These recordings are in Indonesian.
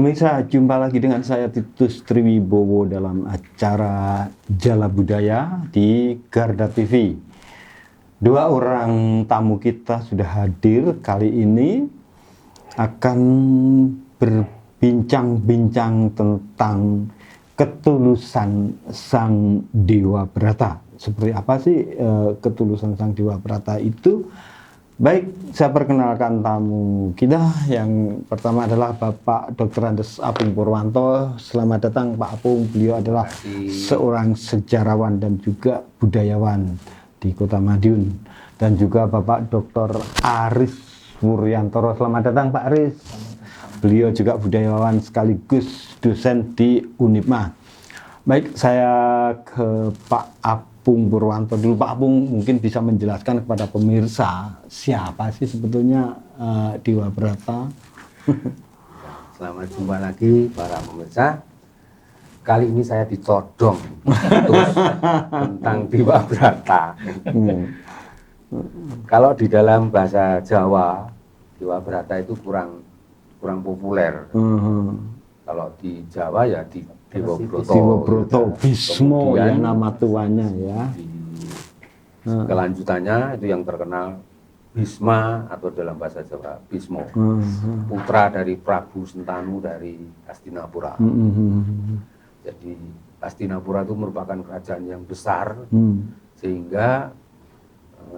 Pemirsa, jumpa lagi dengan saya Titus Triwibowo dalam acara Jala Budaya di Garda TV. Dua orang tamu kita sudah hadir kali ini akan berbincang-bincang tentang ketulusan Sang Dewa Brata. Seperti apa sih ketulusan Sang Dewa Brata itu? Baik, saya perkenalkan tamu kita. Yang pertama adalah Bapak Dr. Andes Apung Purwanto. Selamat datang Pak Apung. Beliau adalah seorang sejarawan dan juga budayawan di Kota Madiun. Dan juga Bapak Dr. Aris Wuryantoro. Selamat datang Pak Aris. Beliau juga budayawan sekaligus dosen di Unipma. Baik, saya ke Pak Apung Purwanto dulu. Pak Apung mungkin bisa menjelaskan kepada pemirsa siapa sih sebetulnya Dewa Brata. Selamat jumpa lagi para pemirsa. Kali ini saya ditodong terus tentang Dewa Brata. Kalau di dalam bahasa Jawa, Dewa Brata itu kurang populer. Kalau di Jawa ya di Dewa Broto, Bismo ya nama tuanya ya. Kelanjutannya itu yang terkenal Bisma atau dalam bahasa Jawa Bismo, putra dari Prabu Sentanu dari Hastinapura. Jadi Hastinapura itu merupakan kerajaan yang besar, sehingga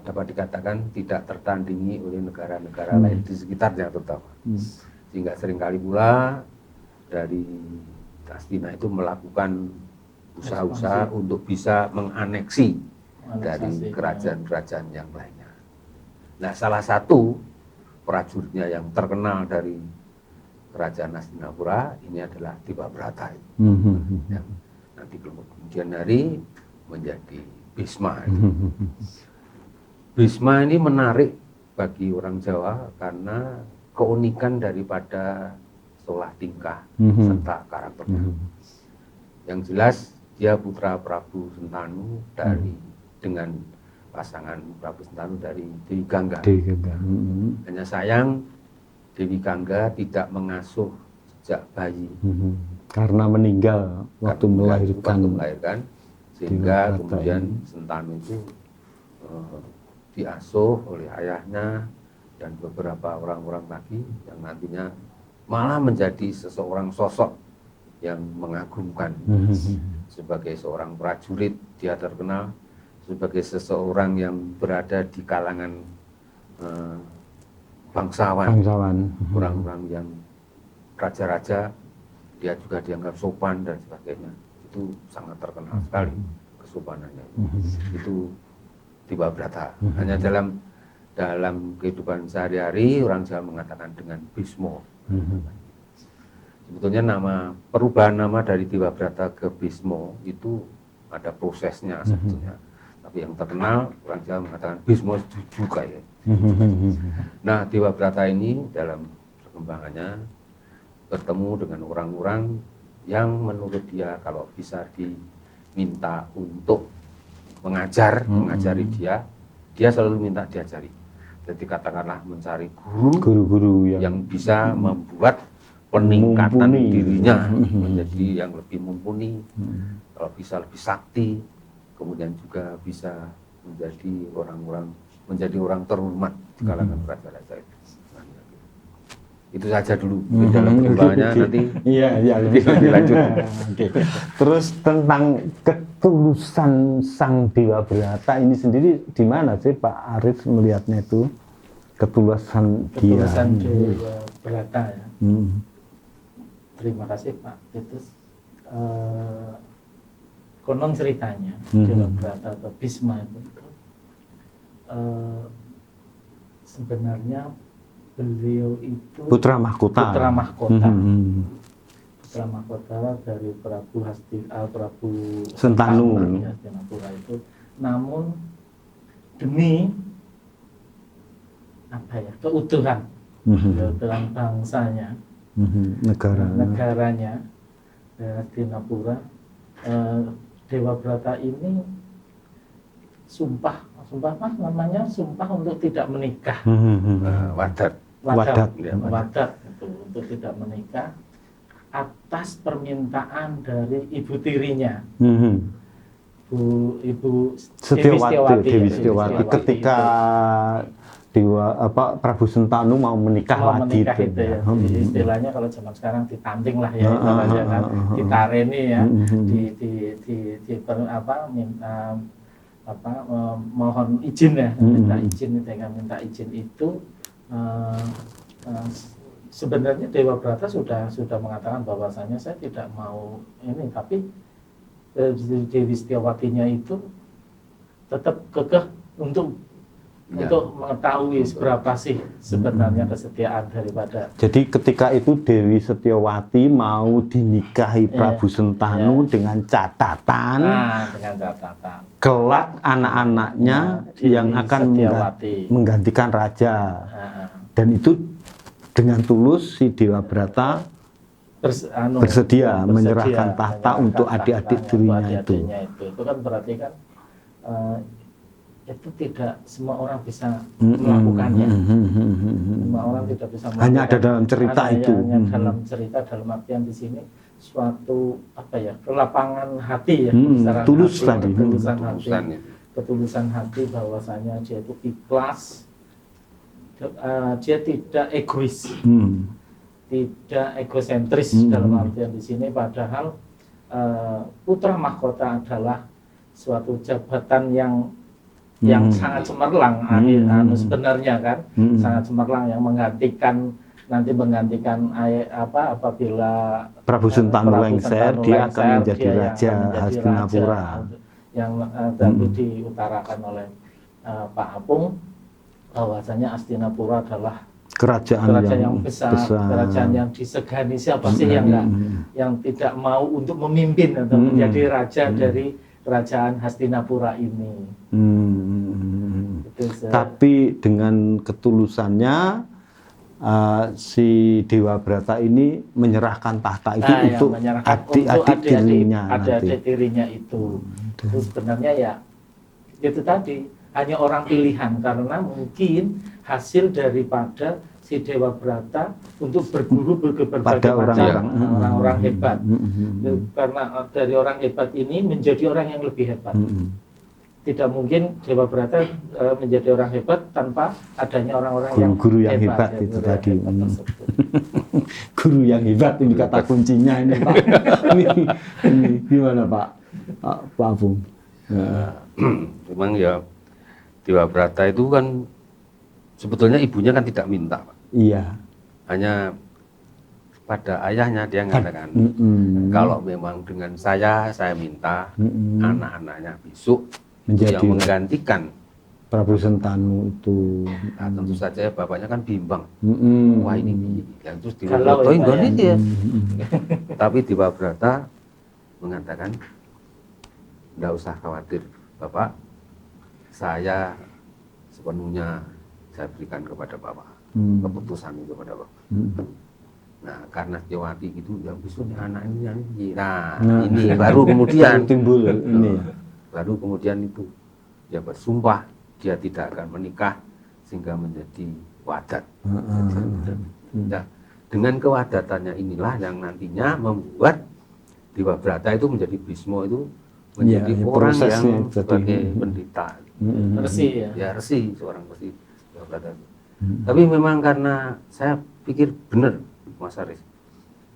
dapat dikatakan tidak tertandingi oleh negara-negara lain di sekitarnya terutama. Sehingga seringkali pula dari Hastina itu melakukan usaha-usaha untuk bisa menganeksi dari kerajaan-kerajaan yang lainnya. Nah, salah satu prajuritnya yang terkenal dari kerajaan Hastinapura ini adalah Dewa Brata. Yang nanti kemudian hari menjadi Bisma. Bisma ini menarik bagi orang Jawa karena keunikan daripada olah tingkah serta karakternya. Yang jelas dia putra Prabu Sentanu dengan pasangan Prabu Sentanu dari Dewi Gangga. Hanya sayang Dewi Gangga tidak mengasuh sejak bayi karena meninggal waktu melahirkan. Sehingga kemudian Sentanu itu diasuh oleh ayahnya dan beberapa orang-orang lagi yang nantinya malah menjadi seseorang sosok yang mengagumkan. Sebagai seorang prajurit dia terkenal, sebagai seseorang yang berada di kalangan bangsawan. Orang-orang yang raja-raja, dia juga dianggap sopan dan sebagainya. Itu sangat terkenal sekali kesopanannya. Itu Dewa Brata. Hanya dalam kehidupan sehari-hari orang Jawa mengatakan dengan Bismo. Sebetulnya perubahan nama dari Dewa Brata ke Bismo itu ada prosesnya sebetulnya. Tapi yang terkenal orang Jawa mengatakan Bismo juga ya. Nah, Dewa Brata ini dalam perkembangannya bertemu dengan orang-orang yang menurut dia kalau bisa diminta untuk mengajari dia selalu minta diajari. Jadi katakanlah mencari guru yang bisa membuat peningkatan dirinya menjadi yang lebih mumpuni, kalau bisa lebih sakti, kemudian juga bisa menjadi orang terhormat di kalangan raja-raja itu. Itu saja dulu dalam perkembangannya nanti lebih lanjut. Terus tentang ketulusan Sang Dewa Brata ini sendiri di mana sih Pak Aris melihatnya itu ketulusan Dewa Brata ya. Terima kasih Pak Titus. Konon ceritanya Dewa Brata atau Bisma itu sebenarnya beliau itu putra mahkota dari Prabu Sentanu Hastinapura itu. Namun demi keutuhan bangsanya, negaranya Hastinapura, Dewa Brata ini sumpah untuk tidak menikah. Wadat Wadat itu untuk tidak menikah atas permintaan dari ibu tirinya, Ibu Dewi Setiawati ketika Prabu Sentanu mau menikah mau lagi menikah itu ya. Jadi istilahnya kalau zaman sekarang ditanting lah ya, istilahnya kan, ditareni ya, mohon izin ya, minta izin itu kan, minta izin itu sebenarnya Dewa Brata sudah mengatakan bahwasanya saya tidak mau ini, tapi Dewi Setiawatinya itu tetap kekeh untuk mengetahui seberapa sih sebenarnya kesetiaan daripada. Jadi ketika itu Dewi Setiawati mau dinikahi Prabu Sentanu dengan catatan, kelak anak-anaknya yang akan menggantikan raja. Dan itu dengan tulus si Dewa Brata bersedia menyerahkan tahta untuk adik-adik tirinya itu. Itu kan berarti kan itu tidak semua orang bisa melakukannya. Semua orang tidak bisa melakukan. Hanya ada dalam cerita itu. Hanya dalam cerita, dalam artian di sini suatu kelapangan hati ya, tulus hati, tadi. Ketulusan hati bahwasanya dia itu ikhlas, dia tidak egois. Tidak egosentris dalam artian di sini, padahal putra mahkota adalah suatu jabatan yang sangat cemerlang sebenarnya kan, sangat cemerlang yang menggantikan apabila Prabu Sentanu lengser, dia akan menjadi raja Hastinapura yang tadi diutarakan oleh Pak Apung bahwasanya Hastinapura adalah kerajaan yang besar, kerajaan yang disegani. Siapa sih yang tidak mau untuk memimpin atau menjadi raja dari kerajaan Hastinapura ini? Tapi dengan ketulusannya si Dewa Brata ini menyerahkan tahta itu untuk adik-adik tirinya itu. Terus sebenarnya ya itu tadi hanya orang pilihan, karena mungkin hasil daripada si Dewa Brata untuk berguru berbagai macam orang-orang hebat. Karena dari orang hebat ini menjadi orang yang lebih hebat. Tidak mungkin Dewa Brata menjadi orang hebat tanpa adanya orang-orang yang guru yang hebat itu tadi. Guru yang hebat ini kata kuncinya ini Pak. ini gimana Pak Apung? Memang ya Dewa Brata itu kan sebetulnya ibunya kan tidak minta, Pak. Iya. Hanya pada ayahnya dia mengatakan, kalau memang dengan saya minta anak-anaknya besok menjadi yang menggantikan Prabu Sentanu itu. Nah, tentu saja bapaknya kan bimbang. Wah ini yang terus Kalau diwotoin ya. Tapi Dewa Brata mengatakan, tidak usah khawatir, Bapak. Saya sepenuhnya saya berikan kepada Bapak. Keputusan itu kepada Bapak. Nah, karena Setiawati gitu, yang besoknya anak ini. Nah, ini baru kemudian timbul ini. Baru kemudian itu dia bersumpah dia tidak akan menikah sehingga menjadi wadat. Nah, dengan kewadatannya inilah yang nantinya membuat Dewa Brata itu menjadi Bismo itu menjadi orang yang sebagai pendeta. Resi ya. Ya resi, seorang resi Dewa Brata. Tapi memang karena saya pikir benar Mas Aris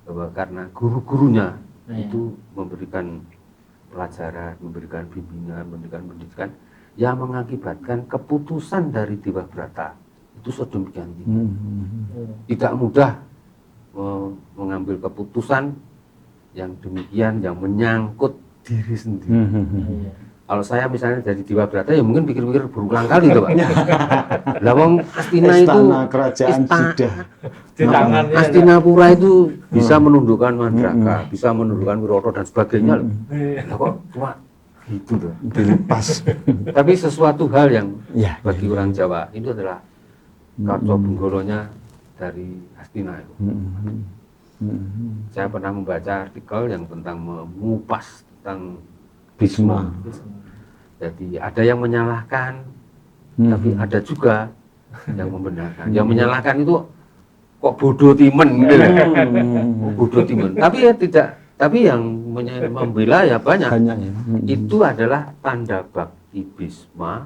bahwa karena guru-gurunya itu memberikan pelajaran, memberikan bimbingan, memberikan pendidikan yang mengakibatkan keputusan dari Dewa Brata itu sedemikian tinggi. Tidak mudah mengambil keputusan yang demikian, yang menyangkut diri sendiri. Kalau saya misalnya jadi Dewa Brata ya mungkin pikir-pikir berulang kali loh Pak. Lah wong Astina itu kerajaan sudah di tangannya. Hastinapura itu bisa menundukkan Mandraka, bisa menundukkan Wirata dan sebagainya loh. Lah kok cuma gitu loh. pas. Tapi sesuatu hal yang bagi orang Jawa itu adalah Karto Benggolonya dari Hastina itu. Saya pernah membaca artikel yang tentang mengupas tentang Bisma. Jadi ada yang menyalahkan, tapi ada juga yang membenarkan. Yang menyalahkan itu kok bodoh timen gitu. Bodoh timen. Tapi ya tidak, tapi yang membela ya banyak. Banyak ya. Itu adalah tanda bakti Bhisma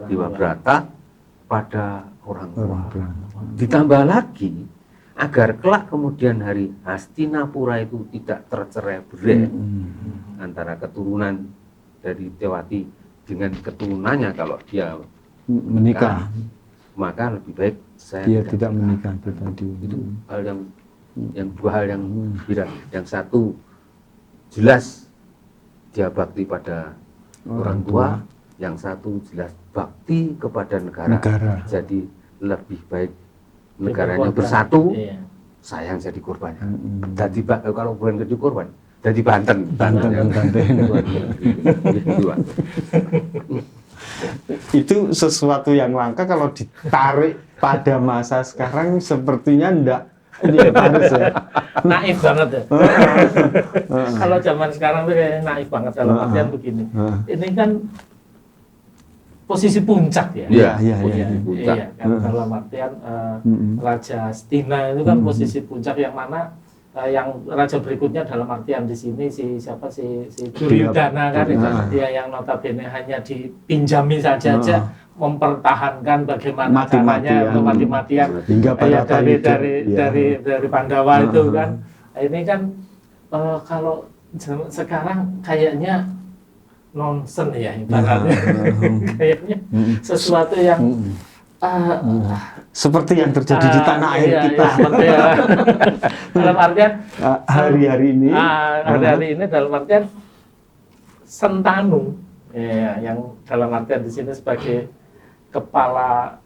Dewa Brata pada orang tua. Ditambah lagi agar kelak kemudian hari Hastinapura itu tidak tercerai-berai antara keturunan dari Tewati dengan keturunannya. Kalau dia Menikah, maka lebih baik saya dia tidak menikah itu tadi. Itu hal yang dua hal yang beda. Yang satu jelas dia bakti pada orang tua, yang satu jelas bakti kepada negara. Jadi lebih baik negaranya bersatu, sayang jadi korbannya. Jadi kalau bukan jadi korban, jadi Banten. Itu sesuatu yang langka kalau ditarik pada masa sekarang sepertinya enggak. Ini harus ya. Naif banget ya. Kalau zaman sekarang tuh kayak naif banget dalam artian begini. Ini kan posisi puncak ya. Iya. Iya, kan dalam artian Raja Hastina itu kan posisi puncak yang mana yang raja berikutnya dalam artian di sini si Duryodhana kan dia yang notabene hanya dipinjami saja mempertahankan bagaimana caranya untuk mati-matian hingga dari Pandawa itu kan. Ini kan kalau sekarang kayaknya nonsen ya ibaratnya. Kayaknya sesuatu yang seperti yang terjadi di tanah air kita. Dalam artian hari-hari ini. Hari-hari ini dalam artian Sentanu, yang dalam artian di sini sebagai kepala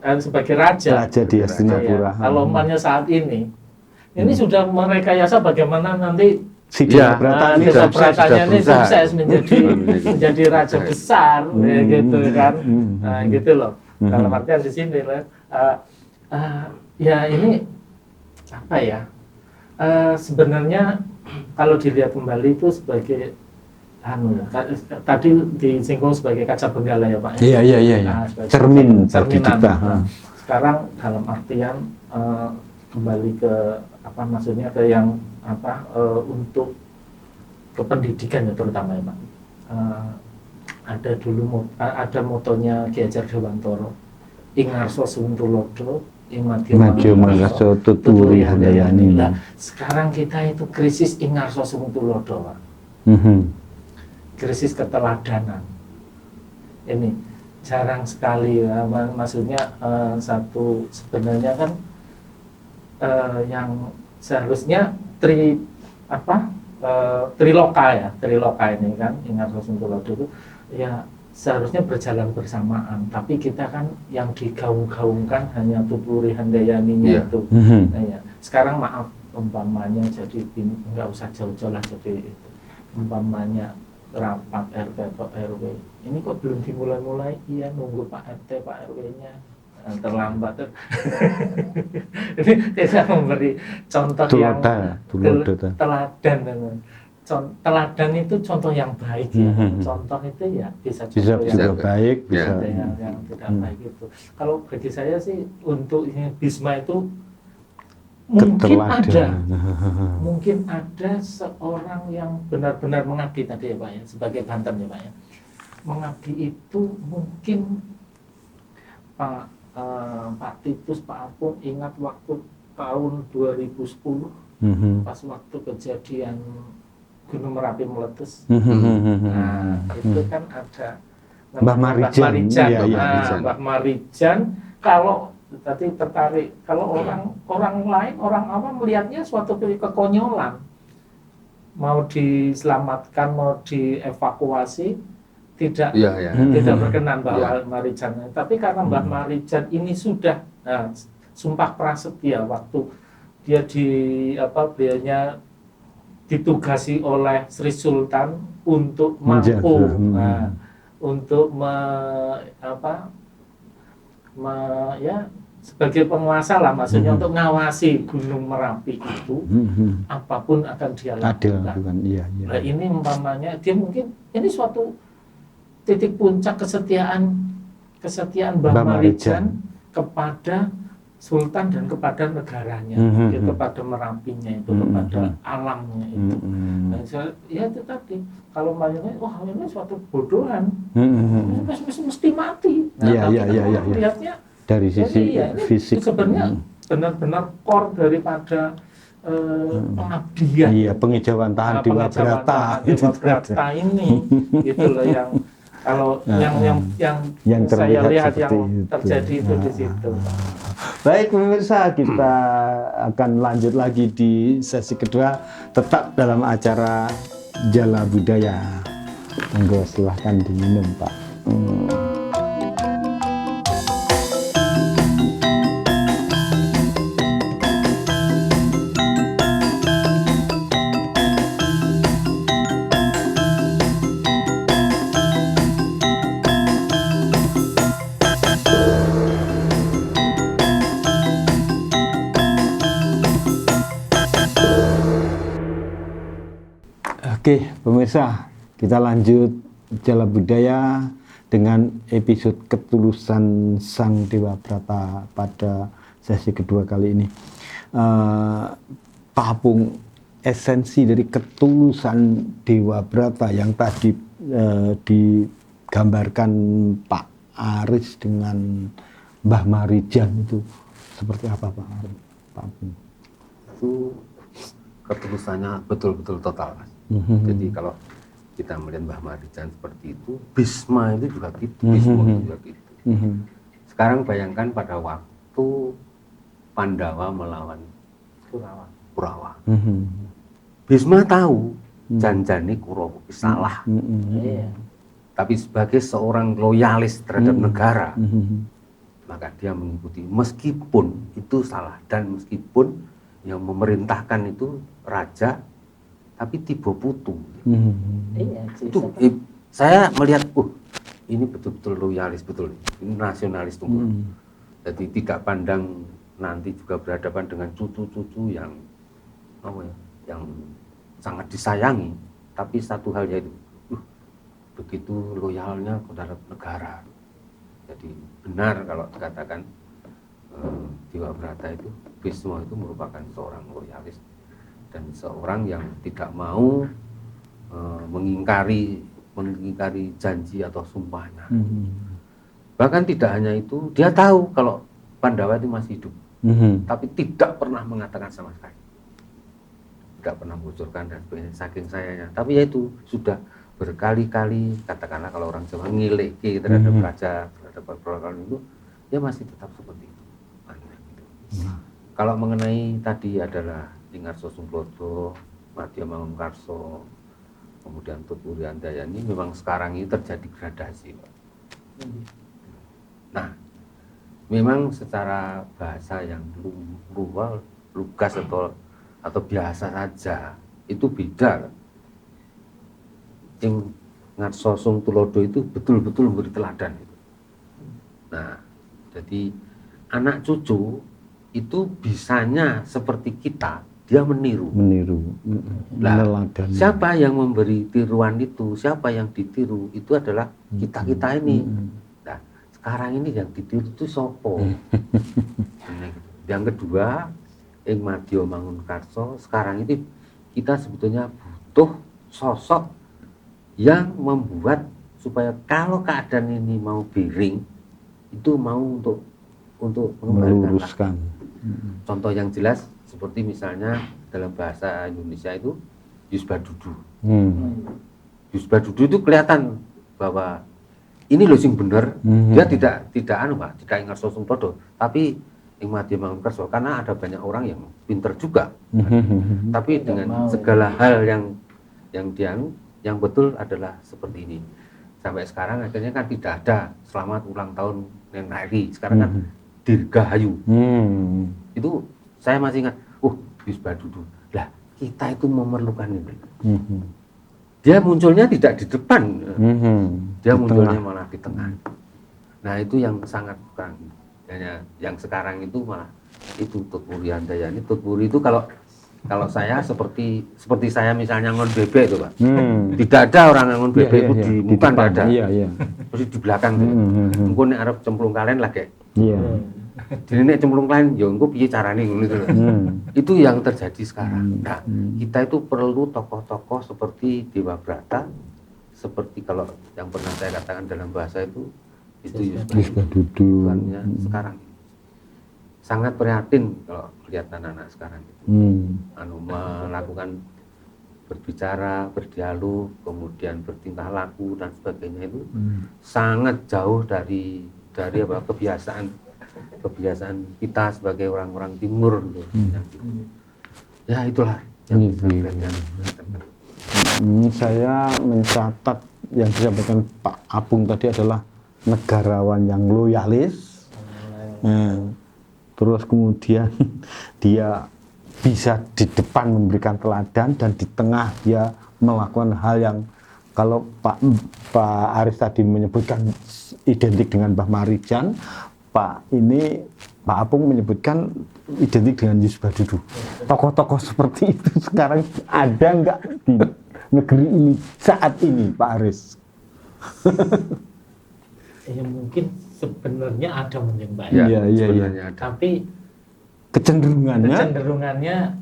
dan sebagai raja di Hastinapura. Kalau umpamanya saat ini sudah merekayasa bagaimana nanti si Dewa Bratanya ini sukses menjadi raja besar, gitu kan, gitu loh. Dalam artian di sini ya ini apa ya, sebenarnya kalau dilihat kembali itu sebagai tadi disinggung sebagai kaca benggala ya Pak. Iya. Cermin cerminan. kita. Sekarang dalam artian kembali ke apa maksudnya ke yang apa untuk ke pendidikan ya terutama ya Pak. Ada dulu ada motonya Ki Hajar Dewantara, ing ngarsa Suntulodo ing madya mangarsa tuturi handayani. Sekarang kita itu krisis ing ngarsa Suntulodo Pak. Krisis keteladanan ini jarang sekali ya, maksudnya satu sebenarnya kan yang seharusnya triloka ini kan Ingat Suntulodo itu ya seharusnya berjalan bersamaan, tapi kita kan yang digaung-gaungkan hanya Tuturi Handayaninya itu. Nah, ya. Sekarang maaf umpamanya jadi nggak usah jauh-jauh lah, jadi umpamanya rapat RT atau RW ini kok belum dimulai-mulai, iya nunggu Pak RT Pak RW-nya terlambat. Ini tidak memberi contoh yang teladan. Teladan itu contoh yang baik ya. Contoh itu ya bisa yang baik, bisa yang tidak baik itu. Kalau bagi saya sih untuk Bhisma itu mungkin ada seorang yang benar-benar mengabdi tadi ya Pak ya, sebagai Banten ya Pak ya. Mengabdi itu mungkin Pak Titus, Pak Apung ingat waktu tahun 2010 pas waktu kejadian Gunung Merapi meletus. Nah, itu kan ada Mbah Marijan. Mbah Marijan kalau tadi tertarik, kalau orang lain, orang awam melihatnya suatu kekonyolan. Mau diselamatkan, mau dievakuasi, tidak berkenan Mbah Marijan. Tapi karena Mbah Marijan ini sudah sumpah prasetya waktu dia beliaunya ditugasi oleh Sri Sultan untuk mampu untuk sebagai penguasa lah, maksudnya untuk ngawasi Gunung Merapi itu apapun akan dia lakukan. Nah, ini umpamanya dia mungkin ini suatu titik puncak kesetiaan Mbah Marijan kepada sultan dan kepada negaranya, kepada Merapinya itu, kepada alamnya itu. Dan ya itu tadi, kalau mayoritas, wah ini suatu bodohan, mesti mati. Nah, lihatnya dari sisi fisik. Sebenarnya benar-benar core daripada pengabdian. Iya, pengejauhan tahan Dewa Brata. Dewa Brata ini, itu loh yang kalau yang saya lihat yang terjadi itu di situ. Baik pemirsa, kita akan lanjut lagi di sesi kedua, tetap dalam acara Jala Budaya. Monggo silahkan diminum, Pak. Oke, pemirsa, kita lanjut Jala Budaya dengan episode ketulusan Sang Dewa Brata pada sesi kedua kali ini. Pak Apung, esensi dari ketulusan Dewa Brata yang tadi digambarkan Pak Aris dengan Mbah Marijan itu seperti apa, Pak Apung? Itu ketulusannya betul-betul total, Mas. Jadi kalau kita melihat Mbah Marijan seperti itu, Bisma itu juga gitu, Bisma itu juga gitu. Sekarang bayangkan pada waktu Pandawa melawan Kurawa. Bisma tahu janjane Kurawa salah. Tapi sebagai seorang loyalis terhadap negara, maka dia mengikuti meskipun itu salah dan meskipun yang memerintahkan itu raja, tapi tiba putu. Itu saya melihat, ini betul-betul loyalis, betul, ini nasionalis tunggal. Jadi tidak pandang nanti juga berhadapan dengan cucu-cucu yang yang sangat disayangi, tapi satu hal yaitu begitu loyalnya terhadap negara. Jadi benar kalau dikatakan Dewa Brata itu, Bisma itu merupakan seorang loyalis dan seorang yang tidak mau mengingkari janji atau sumpahnya. Bahkan tidak hanya itu, dia tahu kalau Pandawa itu masih hidup, tapi tidak pernah mengatakan sama sekali, tidak pernah bocorkan dan sebagainya, saking sayangnya. Tapi ya itu sudah berkali-kali, katakanlah kalau orang Jawa ngileki terhadap raja, terhadap pergolakan itu, dia masih tetap seperti itu. Kalau mengenai tadi adalah Lingarso Sumplodo, Madya Mangunkarso, kemudian Tutpuri Handayani, memang sekarang ini terjadi gradasi, Pak. Nah, memang secara bahasa yang lugas atau biasa saja itu beda. Yang Ngarso Sungtulodo itu betul-betul memberi teladan. Nah, jadi anak cucu itu bisanya seperti kita, dia meniru. Nah, siapa yang memberi tiruan itu, siapa yang ditiru itu adalah kita ini. Nah, sekarang ini yang ditiru itu sopo. Yang kedua, Ing Madya Mangunkarso, sekarang ini kita sebetulnya butuh sosok yang membuat supaya kalau keadaan ini mau piring, itu mau untuk meluruskan. Contoh yang jelas seperti misalnya dalam bahasa Indonesia itu Yusbadudu. Yusbadudu itu kelihatan bahwa ini loh sing bener. Dia tidak Pak, ingat Sosum Todo, tapi Ing Madya Mangunkarso karena ada banyak orang yang pinter juga. Tapi dengan segala hal yang betul adalah seperti ini. Sampai sekarang akhirnya kan tidak ada selamat ulang tahun yang hari. Sekarang kan Dirgahayu. Itu saya masih ingat, Yusbadudu. Lah, kita itu memerlukan ini. Dia munculnya tidak di depan. Dia munculnya malah di tengah. Nah, itu yang sangat kurang. Yang sekarang itu malah itu Tutpuri Handayani. Tutpuri itu kalau saya seperti saya misalnya ngon bebek itu, Pak. Tidak ada orang ngon bebek itu di muka, tidak ada. Terus di belakang. Mungkin nek arep cemplung kalian lagi. Jadi nek cemplung lain ya engko piye carane ngono itu. Itu yang terjadi sekarang. Nah, kita itu perlu tokoh-tokoh seperti Dewa Brata, seperti kalau yang pernah saya katakan dalam bahasa itu Yusbadudu. sekarang sangat prihatin kalau lihat anak-anak sekarang itu melakukan berbicara, berdialog, kemudian bertingkah laku dan sebagainya itu sangat jauh dari kebiasaan kita sebagai orang-orang timur gitu. Ya itulah yang saya mencatat yang disampaikan Pak Apung tadi adalah negarawan yang loyalis. Terus kemudian dia bisa di depan memberikan teladan dan di tengah dia melakukan hal yang kalau Pak Aris tadi menyebutkan identik dengan Mbah Marijan, Pak Apung menyebutkan identik dengan Yusbadudu. Tokoh-tokoh seperti itu sekarang ada nggak di negeri ini saat ini, Pak Aris? Ya mungkin sebenarnya ada mungkin Mbak. Iya. Tapi kecenderungannya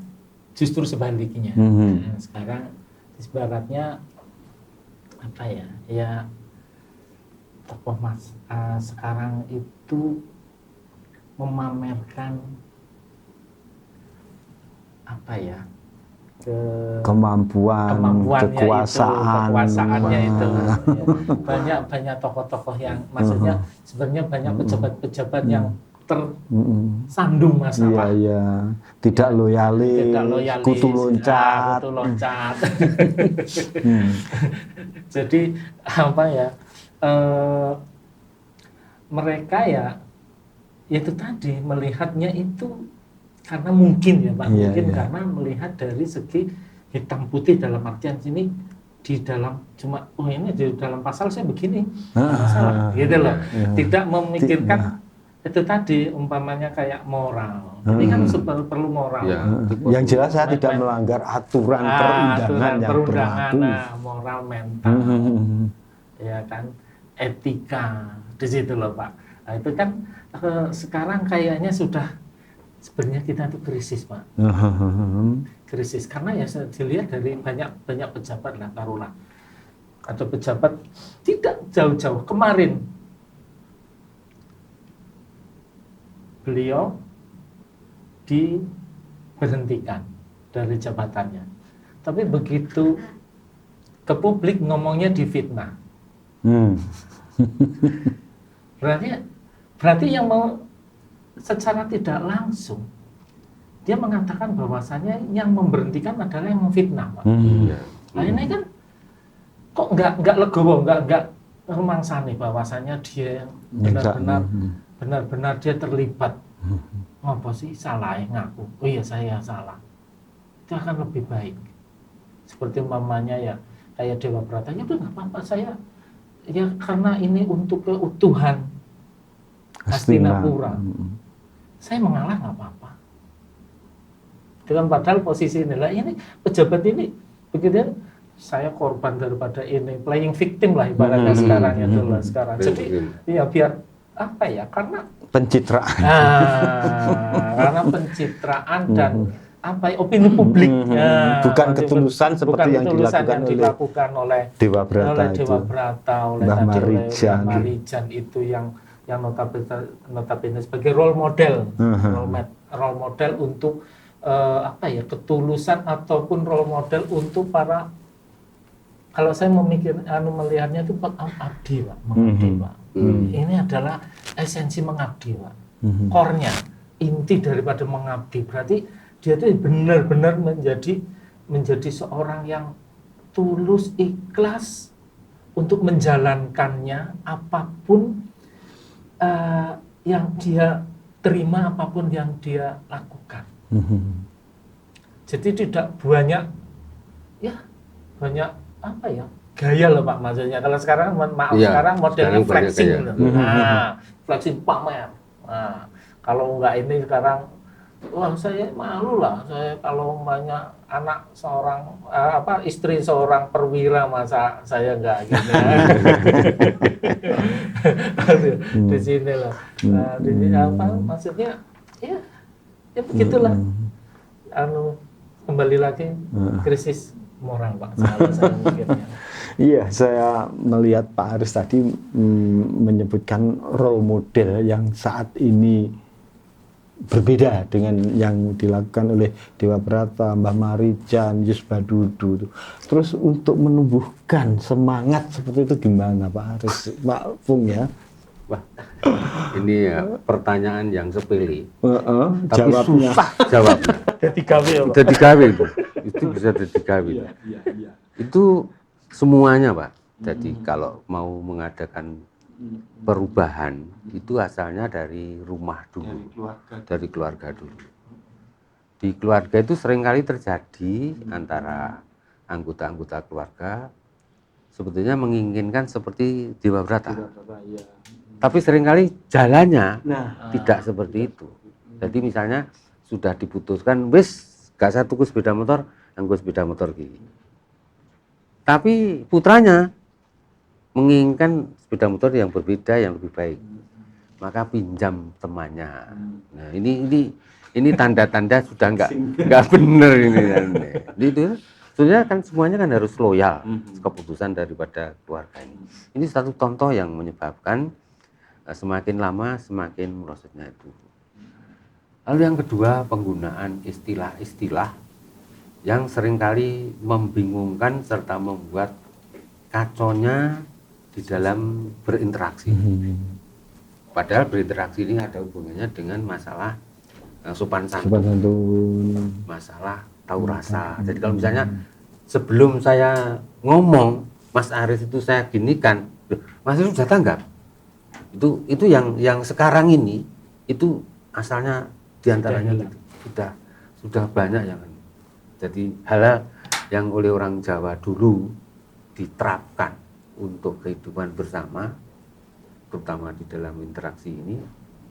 justru sebaliknya. Nah, sekarang ibaratnya apa ya? Ya tokoh sekarang itu memamerkan apa ya? Kemampuannya kekuasaannya itu. Banyak tokoh-tokoh yang maksudnya sebenarnya banyak pejabat-pejabat yang tersandung masalah. Tidak loyalis, kutu loncat. Jadi apa ya? Mereka ya itu tadi melihatnya itu karena mungkin ya Pak, karena melihat dari segi hitam putih dalam artian sini di dalam cuma ini di dalam pasal saya begini masalah gitu loh, tidak memikirkan itu tadi umpamanya kayak moral. Ini kan perlu moral. Yang jelas saya tidak melanggar aturan perundangan yang berlaku. Moral mental, ya kan, etika di situ loh Pak. Nah, itu kan sekarang kayaknya sudah sebenarnya kita itu krisis Pak. Krisis karena ya saya dilihat dari banyak pejabat lah taruhlah. Ada pejabat tidak jauh-jauh kemarin beliau diberhentikan dari jabatannya. Tapi begitu ke publik ngomongnya difitnah. Berarti yang mau secara tidak langsung dia mengatakan bahwasanya yang memberhentikan adalah yang memfitnah, Pak. Nah ini kan kok nggak legowo, nggak rumangsani bahwasanya dia yang benar-benar dia terlibat. Apa sih salah ngaku? Oh iya saya salah. Itu akan lebih baik. Seperti umpamanya ya kayak Dewa Brata, ya udah nggak apa-apa saya ya karena ini untuk keutuhan Hastinapura. Saya mengalah nggak apa-apa. Dengan padahal posisi inilah ini pejabat ini begitu saya korban daripada ini playing victim lah ibaratnya sekarang itu lah sekarang. Jadi ya biar apa ya karena pencitraan. Karena pencitraan dan apa ya, opini publik. Bukan ketulusan seperti yang dilakukan oleh Dewa Brata, oleh Mbah Marijan itu yang notabene sebagai role model, role model untuk apa ya ketulusan ataupun role model untuk para kalau saya melihatnya itu abdi Pak, mengabdi Pak. Ini adalah esensi mengabdi Pak. Core-nya, inti daripada mengabdi berarti dia itu benar-benar menjadi seorang yang tulus, ikhlas untuk menjalankannya apapun yang dia terima, apapun yang dia lakukan. Jadi tidak banyak apa ya gaya loh Pak maksudnya. Kalau sekarang sekarang modelnya flexing, flexing pamer. Nah, kalau nggak ini sekarang, wah saya malu lah. Saya kalau banyak anak seorang istri seorang perwira, masa saya nggak gini. Di sini lah. Nah, di sini apa maksudnya? Ya begitulah. Kembali lagi krisis moral, Pak. Selalu saya mikirnya. Iya, saya melihat Pak Aris tadi menyebutkan role model yang saat ini berbeda dengan yang dilakukan oleh Dewa Brata, Mbah Marijan, Yus Badudu. Terus untuk menumbuhkan semangat seperti itu gimana Pak Aris, Pak Pung ya? Wah, ini ya pertanyaan yang sepele, tapi jawabnya susah jawabnya. Jadi gawe ya, Pak. Jadi gawe itu bisa jadi gawe. Itu semuanya, Pak. Jadi kalau mau mengadakan perubahan itu asalnya dari rumah dulu, dari keluarga dulu. Di keluarga itu seringkali terjadi antara anggota-anggota keluarga sebetulnya menginginkan seperti Dewa Brata, tapi seringkali jalannya tidak seperti itu. Jadi misalnya sudah diputuskan, wis gak saya tuku sepeda motor, anggo sepeda motor gini. Tapi putranya menginginkan sepeda motor yang berbeda, yang lebih baik, maka pinjam temannya. Nah ini tanda-tanda sudah nggak benar ini. Itu sebenarnya kan semuanya kan harus loyal keputusan daripada keluarga ini. Ini satu contoh yang menyebabkan semakin lama semakin merosotnya itu. Lalu yang kedua, penggunaan istilah-istilah yang seringkali membingungkan serta membuat kacaunya di dalam berinteraksi. Padahal berinteraksi ini ada hubungannya dengan masalah sopan santun, masalah tahu rasa. Jadi kalau misalnya sebelum saya ngomong, Mas Aris itu saya ginikan, Mas Aris sudah tanggap. Itu yang sekarang ini itu asalnya diantaranya sudah banyak yang. Jadi hal yang oleh orang Jawa dulu diterapkan untuk kehidupan bersama, terutama di dalam interaksi ini,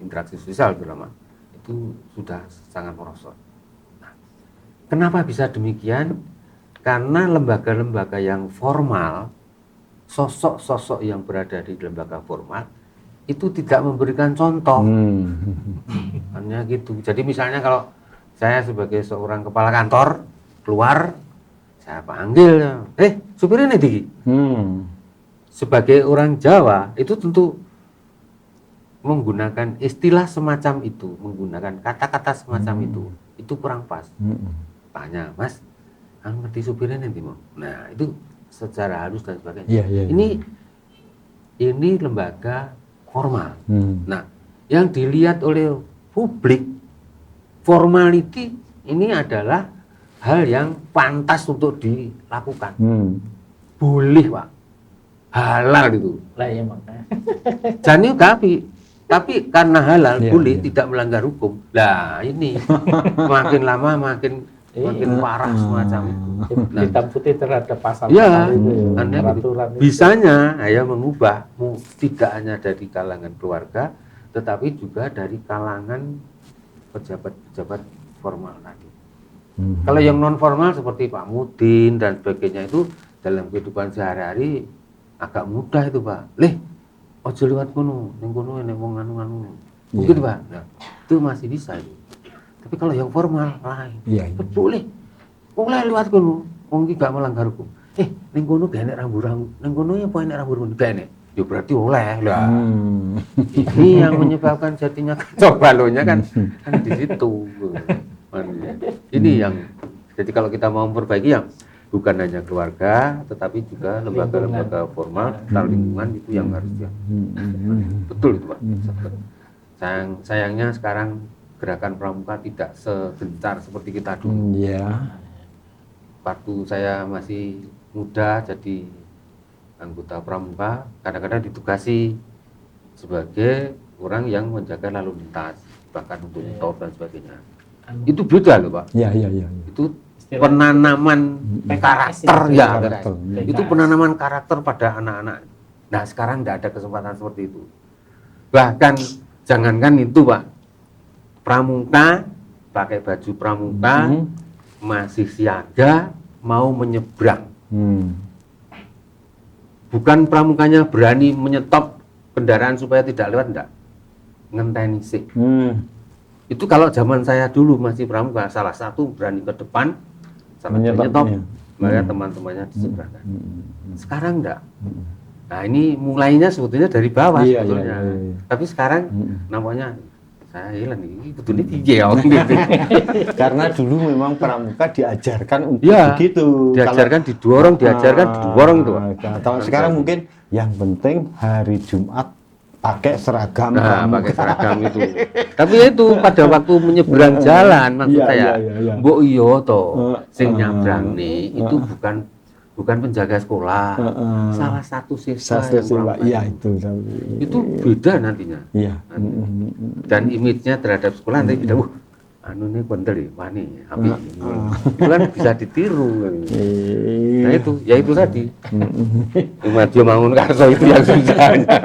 interaksi sosial terutama, itu sudah sangat merosot. Nah, kenapa bisa demikian? Karena lembaga-lembaga yang formal, sosok-sosok yang berada di lembaga formal itu tidak memberikan contoh. Hanya gitu. Jadi misalnya kalau saya sebagai seorang kepala kantor keluar, saya panggil, supirnya nih Diki. Sebagai orang Jawa itu tentu menggunakan istilah semacam itu, menggunakan kata-kata semacam itu kurang pas. Tanya, Mas, ngerti supirnya nanti mau? Nah itu secara halus dan sebagainya. Ini lembaga formal. Nah yang dilihat oleh publik, formality ini adalah hal yang pantas untuk dilakukan. Boleh, Pak. Halal itu. Lah ya makanya. Jani tapi karena halal boleh, tidak melanggar hukum. Lah ini makin lama makin parah semacam itu. Hitam putih terhadap pasal itu. Peraturan Bisanya ya mengubah tidak hanya dari kalangan keluarga, tetapi juga dari kalangan pejabat-pejabat formal tadi. Kalau yang non formal seperti Pak Mudin dan sebagainya itu dalam kehidupan sehari-hari agak mudah itu Pak. Ojo liwat kono, ning kono enek wong anu-anu. Mungkin Pak. Nah, itu masih bisa itu. Tapi kalau yang formal lain. Boleh. Boleh liwat kono. Wong iki gak melanggar hukum. Ning kono gak enek rambu-rambu. Ning kono apa enek rambu-rambu gak enek. Ya berarti oleh lah. Ini yang menyebabkan jadinya kacau balonnya kan di situ. Ini yang jadi kalau kita mau memperbaiki yang bukan hanya keluarga, tetapi juga lembaga-lembaga formal, tentang lingkungan itu yang harus betul itu Pak. Sayangnya sekarang gerakan pramuka tidak segencar seperti kita dulu. Waktu saya masih muda jadi anggota pramuka, kadang-kadang ditugasi sebagai orang yang menjaga lalu lintas, bahkan untuk stop dan sebagainya. Itu beda loh Pak. Itu penanaman karakter itu penanaman karakter pada anak-anak. Nah sekarang tidak ada kesempatan seperti itu. Bahkan jangankan itu Pak, pramuka pakai baju pramuka masih siaga mau menyeberang. Bukan pramukanya berani menyetop kendaraan supaya tidak lewat, enggak. Ngenteni sih. Itu kalau zaman saya dulu masih pramuka, salah satu berani ke depan, salah menyetop, maka teman-temannya diseberangkan. Sekarang enggak. Nah ini mulainya sebetulnya dari bawah sebetulnya. Tapi sekarang namanya saya hilang ini betulnya tinggi ya. Karena dulu memang pramuka diajarkan untuk ya, begitu. Diajarkan didorong itu. Kalau sekarang mungkin yang penting hari Jumat pakai seragam. Nah, pakai seragam itu. Tapi itu pada waktu menyeberang jalan maksud saya. Mbok iya to, sing nyabrang nih itu bukan penjaga sekolah, salah satu siswa. Iya itu beda nantinya. Iya. Dan image-nya terhadap sekolah nanti beda. Anu ini bandel wani, api. Itu kan bisa ditiru. Nah itu tadi. Dia bangun karso itu yang susahnya.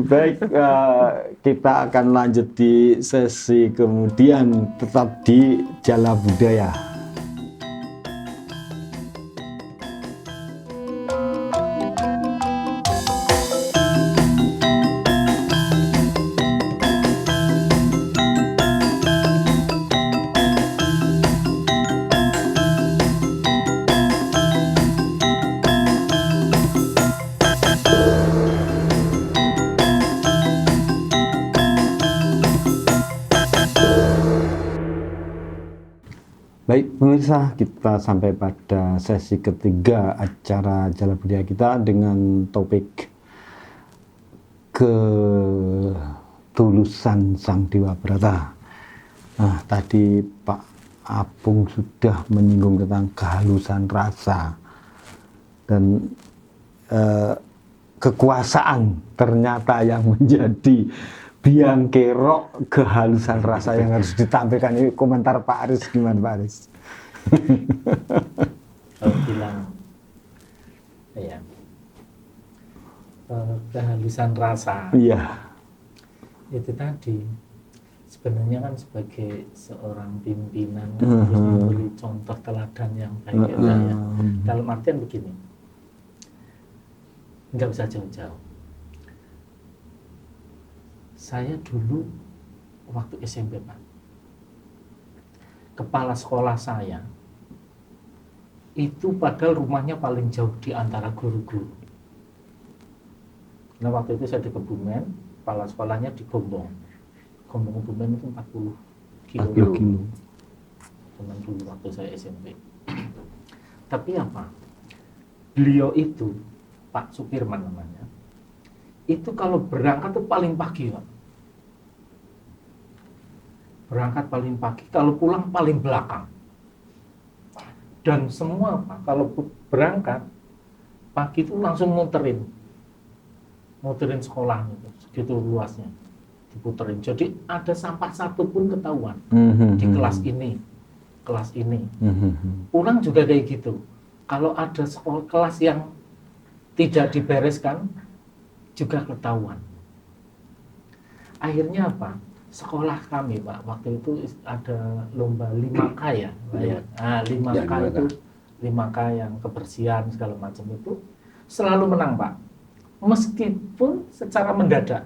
Baik, kita akan lanjut di sesi kemudian, tetap di Jala Budaya. Baik pemirsa, kita sampai pada sesi ketiga acara Jala Budaya kita dengan topik ketulusan Sang Dewa Brata. Nah, tadi Pak Apung sudah menyinggung tentang kehalusan rasa dan kekuasaan ternyata yang menjadi biang kerok kehalusan rasa yang harus ditampilkan. Ini komentar Pak Aris, gimana Pak Aris? Kalau bilang ya kehalusan rasa, iya, itu tadi sebenarnya kan sebagai seorang pimpinan harus memberi contoh teladan yang baik ya. Dalam artian begini, nggak usah jauh-jauh. Saya dulu waktu SMP Pak, kepala sekolah saya itu padahal rumahnya paling jauh di antara guru-guru. Nah waktu itu saya di Kebumen, kepala sekolahnya di Gombong. Gombong Kebumen itu 40 kilo. Teman dulu waktu saya SMP. Tapi apa? Beliau itu Pak Supirman namanya. Itu kalau berangkat tuh paling pagi Pak. Berangkat paling pagi, kalau pulang paling belakang. Dan semua Pak, kalau berangkat pagi itu langsung muterin sekolah gitu, segitu luasnya diputerin. Jadi ada sampah satu pun ketahuan di kelas ini. Pulang juga kayak gitu. Kalau ada sekolah kelas yang tidak dibereskan juga ketahuan. Akhirnya apa? Sekolah kami Pak, waktu itu ada lomba 5K ya. Nah, 5K itu 5K yang kebersihan segala macam itu selalu menang Pak. Meskipun secara mendadak.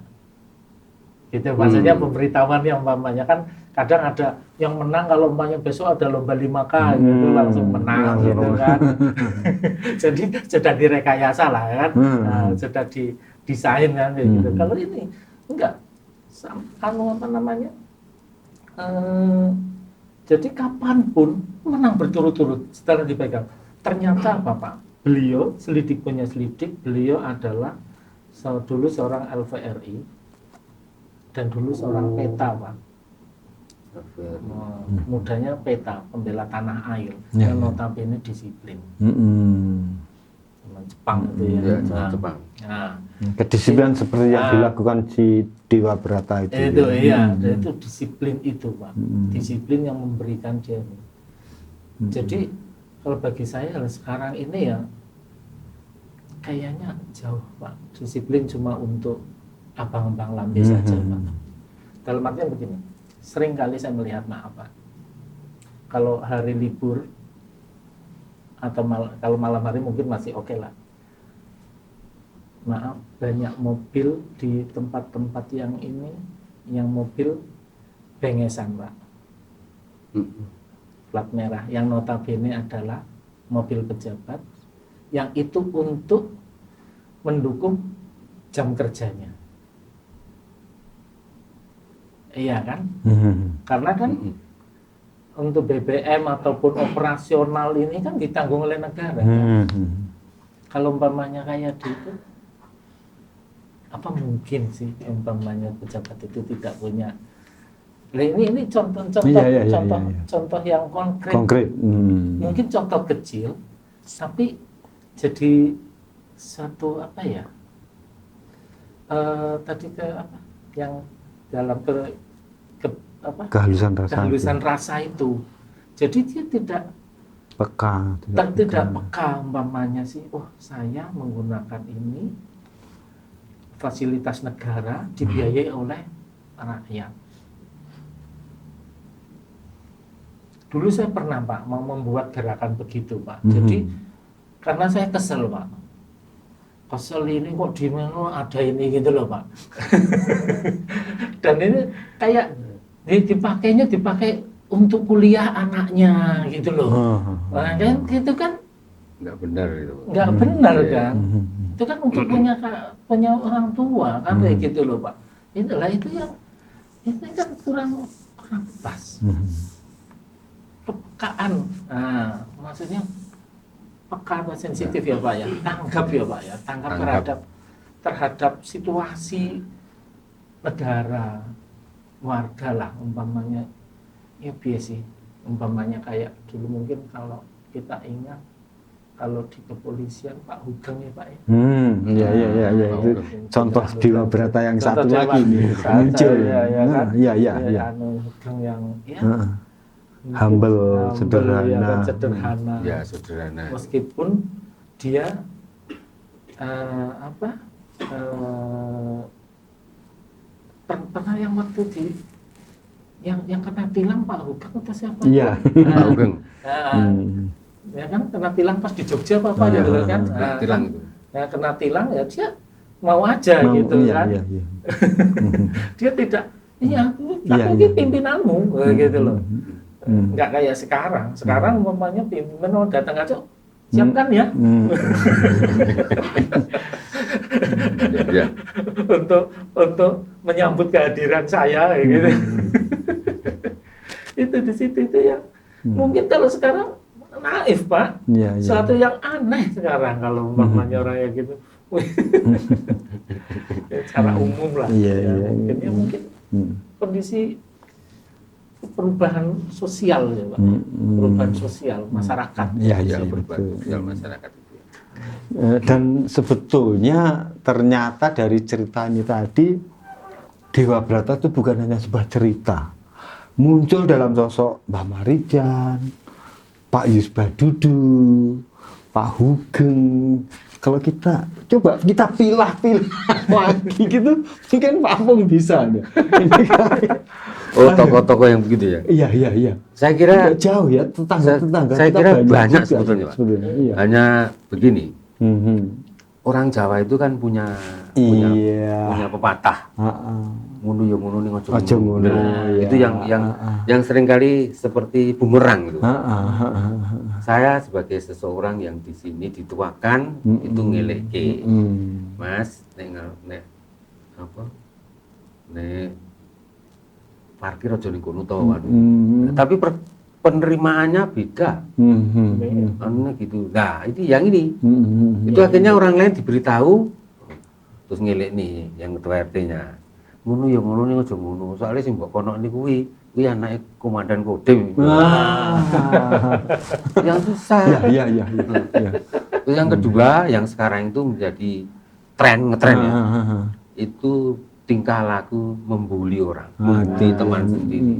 Gitu maksudnya pemberitahuan yang umpamanya kan kadang ada yang menang kalau umpamanya besok ada lomba 5K gitu langsung menang gitu kan. Jadi sudah direkayasa lah kan. Nah, sudah didesain kan gitu. Kalau ini enggak. Jadi kapanpun menang berturut-turut setelah dipegang. Ternyata apa Pak? Beliau selidik punya selidik, beliau adalah dulu seorang LVRI dan dulu seorang PETA Pak. Mudanya PETA, pembela tanah air, yang notabene disiplin. Jepang itu ya. Jepang. Nah, kedisiplinan seperti yang dilakukan si Dewa Brata itu. Itu iya, itu disiplin itu Pak. Disiplin yang memberikan dia. Jadi kalau bagi saya sekarang ini ya kayaknya jauh Pak. Disiplin cuma untuk abang-abang lambe saja Pak. Dalam artian begini, sering kali saya melihat maaf Pak, kalau hari libur atau kalau malam hari mungkin masih oke lah. Maaf, banyak mobil di tempat-tempat yang ini, yang mobil bengesan, Pak. Plat merah, yang notabene adalah mobil pejabat, yang itu untuk mendukung jam kerjanya. Iya kan? Karena kan untuk BBM ataupun operasional ini kan ditanggung oleh negara. Kan? Kalau umpamanya kayak gitu, apa mungkin sih umpamanya pejabat itu tidak punya? Nah, ini contoh yang konkret. Mungkin contoh kecil, tapi jadi satu apa ya? Tadi apa? Yang dalam kehalusan rasa itu. Jadi dia tidak peka, tidak peka umpamanya sih. Oh, saya menggunakan ini fasilitas negara dibiayai oleh rakyat. Dulu saya pernah, Pak, mau membuat gerakan begitu, Pak. Jadi karena saya kesel, Pak. Kesel ini kok di mana ada ini gitu loh, Pak. Dan ini kayak dipakai untuk kuliah anaknya gitu loh. Nah, kan itu kan nggak benar itu. Nggak benar kan. Itu kan untuk punya orang tua kan kayak gitu loh, Pak. Itulah itu kan kurang pas. Kepekaan. Nah, maksudnya peka atau sensitif ya, Pak ya. Tanggap ya, Pak ya. Tanggap terhadap situasi negara, warga lah umpamanya. Ya biasa sih. Umpamanya kayak dulu mungkin kalau kita ingat kalau di kepolisian Pak Hugeng ya, Pak ya. Iya itu contoh Dewa Brata yang satu lagi nih muncul. Iya. Hugeng yang ya humble, sederhana. Ya, sederhana. Meskipun dia pernah yang waktu yang kena tilang Pak Hugeng atau siapa? Iya. Pak Hugeng. Ya kan kena tilang pas di Jogja apa gitu kan. Tilang itu. Ya kena tilang ya dia mau aja gitu kan. Iya. Dia tidak aku ini pimpinanmu gitu loh. Nggak kayak sekarang. Sekarang umpamanya pimpinan datang aja, siapkan ya. Untuk menyambut kehadiran saya gitu. Itu di situ itu yang mungkin kalau sekarang naif, Pak. Suatu yang aneh sekarang kalau umpamanya orang yang gitu. Secara umum lah. Mungkin kondisi perubahan sosial ya, Pak. Perubahan sosial masyarakat. Iya, perubahan sosial masyarakat itu. Dan sebetulnya ternyata dari cerita ini tadi Dewa Brata itu bukan hanya sebuah cerita. Muncul dalam sosok Mbah Marijan, Pak Yus Badudu, Pak Hugeng. Kalau kita coba kita pilah-pilah lagi gitu, mungkin Pak Apung bisa. Oh, tokoh-tokoh yang begitu ya? Iya. Saya kira tidak jauh ya, tetangga. Saya kira banyak sebetulnya, Pak. Iya. Hanya begini, orang Jawa itu kan punya pepatah. Ngunu ya ngunu ning aja ngunu. Itu yang seringkali seperti bumerang gitu. Saya sebagai seseorang yang di sini dituakan itu ngeleke. Mas, nek parkir aja ning kono to. Tapi penerimaannya beda. Gitu. Nah, itu yang ini. Itu akhirnya orang lain diberitahu terus ngelek nih yang ketua RT-nya. Ngono ya ngono ning aja ngono. Soalnya sing mbok kono niku kuwi anake komandan Kodim. Yang susah. Iya. Terus yang kedua, yang sekarang itu menjadi ngetren ya. Itu tingkah laku membuli orang, membuli teman sendiri.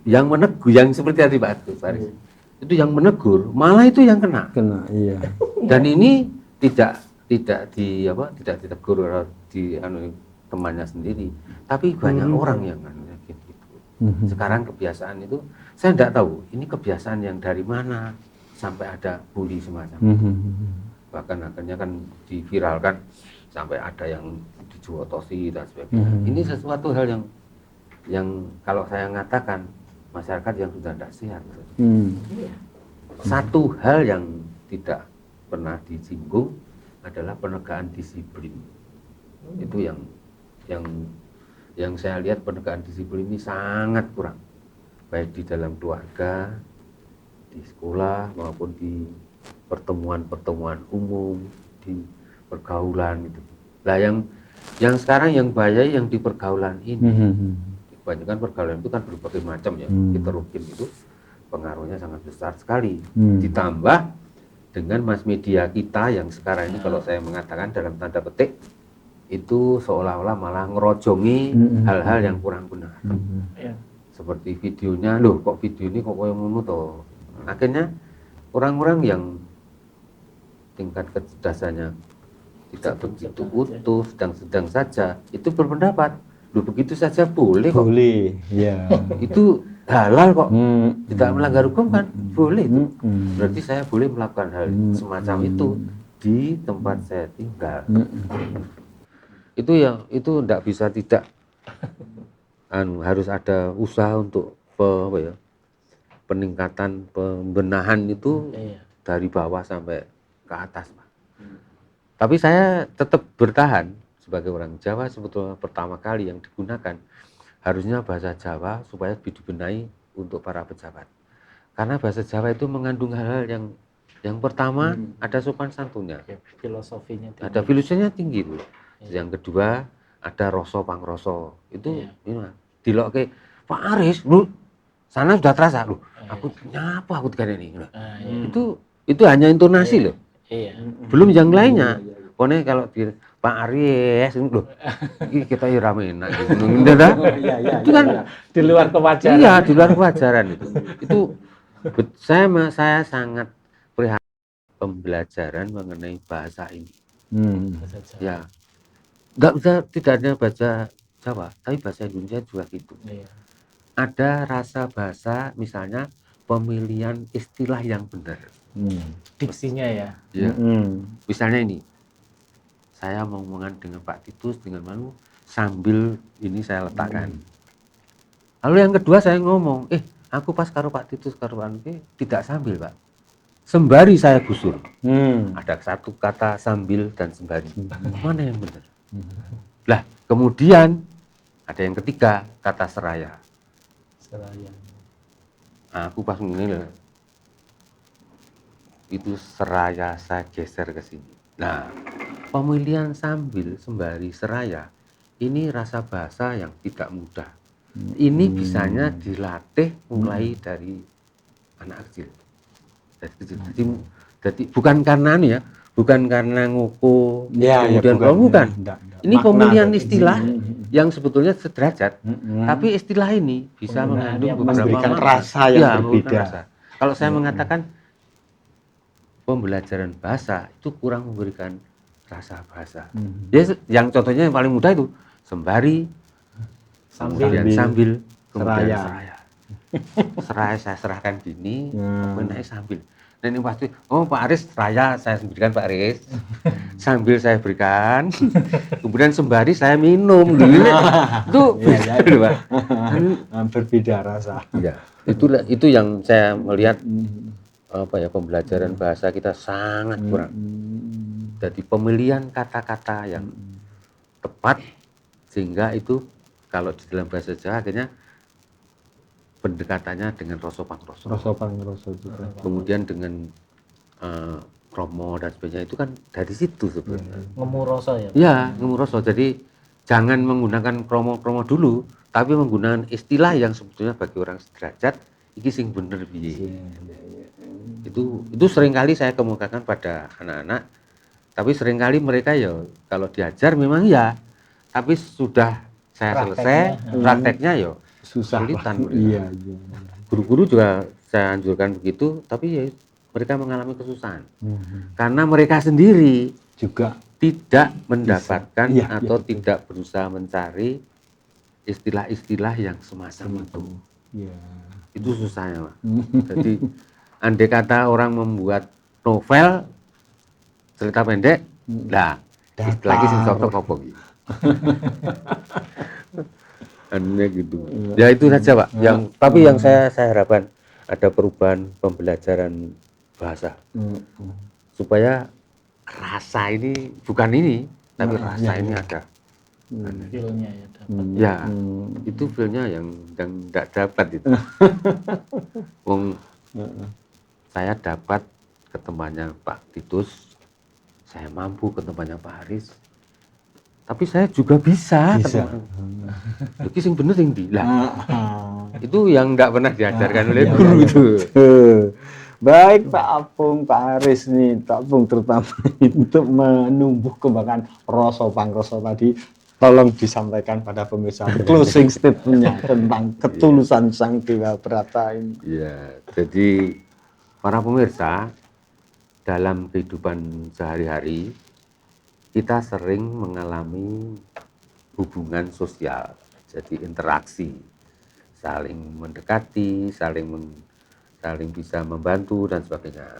Yang menegur, yang seperti tadi Pak Faris, itu yang menegur, malah itu yang kena. Iya. Dan ini tidak ditegur di temannya sendiri, tapi banyak orang yang gitu. Sekarang kebiasaan itu saya tidak tahu ini kebiasaan yang dari mana sampai ada bully semacam. Bahkan akhirnya kan diviralkan sampai ada yang dijuotosi dan sebagainya. Ini sesuatu hal yang kalau saya mengatakan masyarakat yang sudah tidak sehat. Satu hal yang tidak pernah disinggung adalah penegakan disiplin. Itu yang saya lihat penegakan disiplin ini sangat kurang, baik di dalam keluarga, di sekolah maupun di pertemuan-pertemuan umum, di pergaulan itu. Lah yang sekarang yang bahaya yang di pergaulan ini. Kebanyakan pergaulan itu kan berbagai macam ya. Heterogen itu pengaruhnya sangat besar sekali. Ditambah dengan mass media kita yang sekarang ini kalau saya mengatakan dalam tanda petik itu seolah-olah malah ngerojongi hal-hal yang kurang benar. Seperti videonya, loh kok video ini kok yang ngono toh. Akhirnya orang-orang yang tingkat kecerdasannya tidak begitu utuh, sedang-sedang saja, itu berpendapat, loh begitu saja boleh kok. Boleh, ya. Itu halal kok, tidak melanggar hukum kan, boleh itu. Berarti saya boleh melakukan hal semacam itu di tempat saya tinggal. Itu tidak bisa tidak. Harus ada usaha untuk peningkatan pembenahan itu dari bawah sampai ke atas, Pak. Tapi saya tetap bertahan sebagai orang Jawa. Sebetulnya pertama kali yang digunakan harusnya bahasa Jawa supaya dibenahi untuk para pejabat. Karena bahasa Jawa itu mengandung hal-hal yang pertama ada sopan santunnya, filosofinya tinggi. ada filosofinya tinggi itu. Yang kedua ada rasa pangroso itu dilokke Pak Aris, lu sana sudah terasa lu. Aku nyapa aku tiga ini. Itu hanya intonasi loh. Belum yang lainnya. Pokoknya kalau di Pak Aries loh, kita rame enak gitu. Itu kan di luar kewajaran. Iya, di luar kewajaran itu. Itu saya sangat prihatin pembelajaran mengenai bahasa ini. Ya, nggak bisa tidak ada bahasa Jawa, tapi bahasa Indonesia juga gitu. Ada rasa bahasa, misalnya pemilihan istilah yang benar. Diksinya ya. Misalnya ini, saya mau ngomongan dengan Pak Titus dengan Manu sambil ini saya letakkan. Lalu yang kedua saya ngomong, aku pas karo Pak Titus karo Manu tidak sambil Pak, sembari saya gusur. Ada satu kata sambil dan sembari. Mana yang benar? Lah kemudian ada yang ketiga kata seraya. Aku pas ngene itu seraya saya geser ke sini. Nah, pemilihan sambil sembari seraya ini rasa bahasa yang tidak mudah. Ini bisanya dilatih mulai dari anak kecil. Jadi bukan karena ini ya, bukan karena nguku kemudian bukan. Ini pemilihan istilah yang sebetulnya sederajat, tapi istilah ini bisa mengandung beberapa rasa yang berbeda. Rasa. Kalau saya mengatakan pembelajaran bahasa itu kurang memberikan rasa bahasa. Ya, yang contohnya yang paling mudah itu sembari, kemudian sambil, kemudian seraya. Seraya saya serahkan gini, kemudian sambil. Dan ini pasti, Pak Aris seraya saya berikan Pak Aris, sambil saya berikan, kemudian sembari saya minum. Itu berbeda rasa. Ya, itu yang saya melihat pembelajaran bahasa kita sangat kurang. Jadi pemilihan kata-kata yang tepat sehingga itu kalau di dalam bahasa Jawa akhirnya pendekatannya dengan rasa pangroso juga. Kemudian dengan kromo dan sebagainya itu kan dari situ sebenarnya. Ngemuroso ya. Ya, ngemuroso. Jadi jangan menggunakan kromo dulu, tapi menggunakan istilah yang sebetulnya bagi orang sederajat iki sing bener piye. Itu seringkali saya kemukakan pada anak-anak, tapi seringkali mereka ya kalau diajar memang ya, tapi sudah saya selesai prakteknya ya susah. Iya. Guru-guru juga saya anjurkan begitu, tapi ya mereka mengalami kesusahan karena mereka sendiri juga tidak mendapatkan atau tidak berusaha mencari istilah-istilah yang semacam itu. Ya. Itu susahnya, Pak. Jadi andai kata orang membuat novel cerita pendek, nah istilah lagi sing cocok apa gitu. Anunya gitu. Ya itu saja, Pak. Tapi yang saya harapkan ada perubahan pembelajaran bahasa supaya rasa ini bukan ini, tapi rasa ini ada. Feel-nya ya dapat. Ya, itu feel-nya yang tidak dapat itu. Wong saya dapat ke tempatnya Pak Titus, saya mampu ke tempatnya Pak Haris, tapi saya juga bisa. Jadi sing bener sing ndi lah. Itu yang tidak pernah diajarkan oleh guru itu. Baik Pak Apung, Pak Haris nih, Pak Apung terutama untuk menumbuh kembangkan rasa pangkrasa tadi, tolong disampaikan pada pemirsa closing statement-nya tentang ketulusan Sang Dewa Brata ini. Ya, jadi para pemirsa, dalam kehidupan sehari-hari kita sering mengalami hubungan sosial, jadi interaksi, saling mendekati, saling bisa membantu dan sebagainya.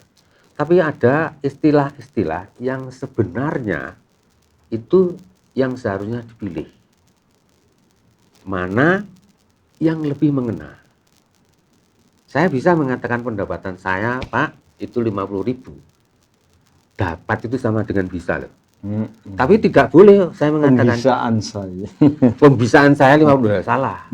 Tapi ada istilah-istilah yang sebenarnya itu yang seharusnya dipilih. Mana yang lebih mengena? Saya bisa mengatakan pendapatan saya, Pak, itu 50.000. Dapat itu sama dengan bisa loh. Tapi tidak boleh saya mengatakan pembisaan saya 50 salah.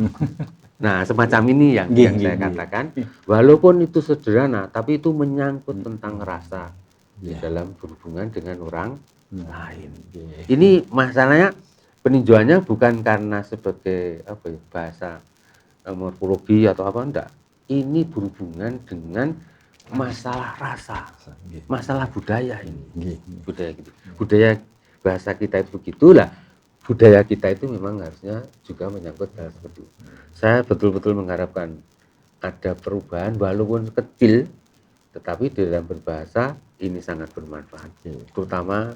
Nah, semacam ini yang saya katakan, walaupun itu sederhana, tapi itu menyangkut tentang rasa di dalam berhubungan dengan orang lain. Ini masalahnya peninjauannya bukan karena sebagai bahasa morfologi atau apa, enggak. Ini berhubungan dengan masalah rasa, masalah budaya ini. Budaya bahasa kita itu begitulah. Budaya kita itu memang harusnya juga menyangkut hal seperti itu. Saya betul-betul mengharapkan ada perubahan walaupun kecil, tetapi di dalam berbahasa ini sangat bermanfaat, terutama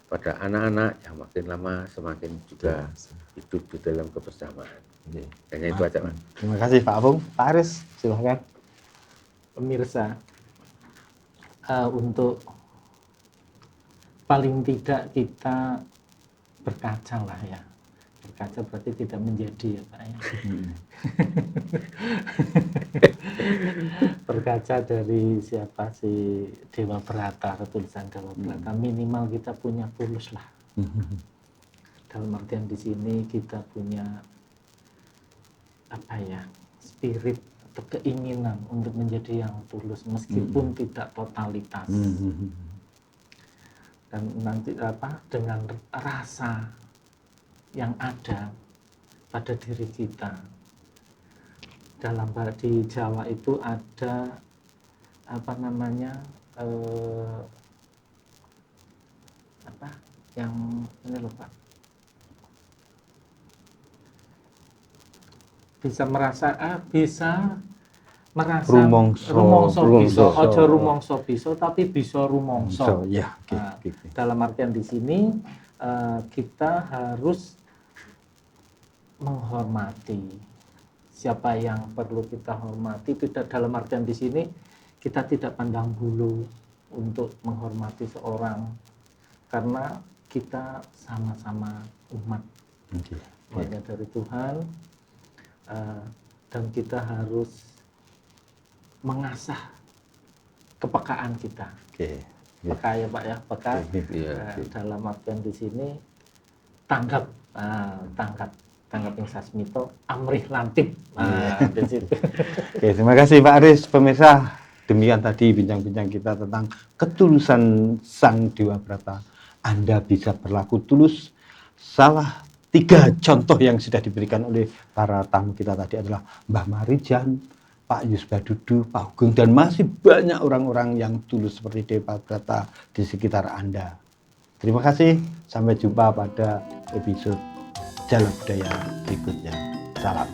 pada anak-anak yang makin lama semakin juga hidup di dalam kebersamaan. Hanya itu aja, Pak. Terima kasih Pak Apung. Pak Haris, silahkan. Pemirsa, untuk paling tidak kita berkaca lah ya. Berkaca berarti tidak menjadi ya Pak ya. Berkaca dari siapa si Dewa Brata, ketulusan Dewa Brata, minimal kita punya tulus lah. Dalam artian di sini kita punya apa ya, spirit atau keinginan untuk menjadi yang tulus meskipun tidak totalitas. Dan nanti dengan rasa yang ada pada diri kita. Dalam di Jawa itu ada yang ini loh Pak, bisa merasa rumongso bisa, ojo rumongso bisa, tapi bisa rumongso. Ya, dalam artian di sini kita harus menghormati siapa yang perlu kita hormati. Tidak dalam artian di sini kita tidak pandang bulu untuk menghormati seorang, karena kita sama-sama umat dari Tuhan, dan kita harus mengasah kepekaan kita. Peka ya Pak ya, peka. Dalam artian di sini tanggap yang sasmito amrih lantip. Di situ. Terima kasih Pak Haris. Pemirsa, demikian tadi bincang-bincang kita tentang ketulusan Sang Dewa Brata. Anda bisa berlaku tulus. Salah 3 contoh yang sudah diberikan oleh para tamu kita tadi adalah Mbah Marijan, Pak Yusbadudu, Pak Ugeng, dan masih banyak orang-orang yang tulus seperti Dewa Brata di sekitar Anda. Terima kasih, sampai jumpa pada episode Jalan Budaya berikutnya. Salam.